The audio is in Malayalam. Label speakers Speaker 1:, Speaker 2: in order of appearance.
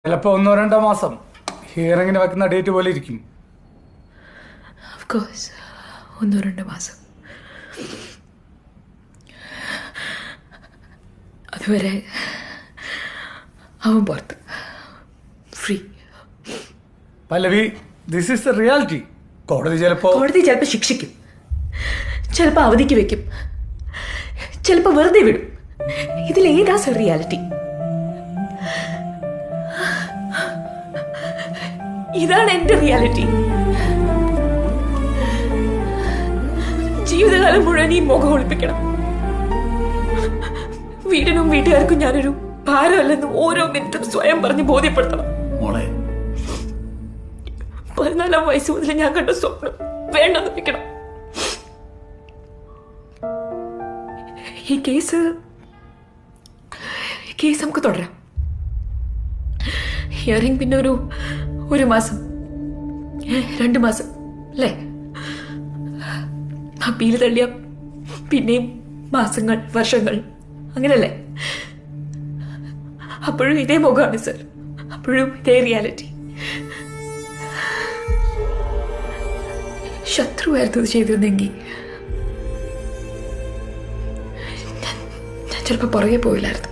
Speaker 1: ചിലപ്പോൾ 1-2 മാസം ഹിയറിങ്ങിന് വെക്കുന്ന ഡേറ്റ് പോലെ ഇരിക്കും.
Speaker 2: ഓഫ് കോഴ്സ് 1-2 മാസം. അതുവരെ അവൻ പുറത്ത് free.
Speaker 1: Pallavi, this is the reality. കോടതി ചിലപ്പോൾ
Speaker 2: ശിക്ഷിക്കും, ചിലപ്പോൾ അവധിക്ക് വെക്കും, ചിലപ്പോൾ വെറുതെ വിടും. ഇതിലേതാ സർ റിയാലിറ്റി? ഇതാണ് എന്റെ റിയാലിറ്റി. ജീവിതകാലം മുഴുവൻ ഈ മുഖം ഒളിപ്പിക്കണം. വീടിനും വീട്ടുകാർക്കും ഞാനൊരു ഭാരമല്ലെന്ന് ഓരോ മിനിറ്റും സ്വയം പറഞ്ഞ് ബോധ്യപ്പെടുത്തണം. 14-ാം വയസ്സ് മുതൽ ഞാൻ കണ്ട സ്വപ്നം വേണ്ടെന്ന് വെക്കണം. ഈ കേസ് നമുക്ക് തുടരാം. ഹിയറിംഗ് പിന്നെ ഒരു മാസം 2 മാസം അല്ലേ? അപ്പീല് തള്ളിയ പിന്നെയും മാസങ്ങൾ, വർഷങ്ങൾ, അങ്ങനല്ലേ? അപ്പോഴും ഇതേ മുഖമാണ് സർ, അപ്പോഴും ഇതേ റിയാലിറ്റി. ശത്രുവായിരുന്നു ചെയ്തിരുന്നെങ്കിൽ ഞാൻ ചിലപ്പോൾ പുറകെ പോയില്ലായിരുന്നു.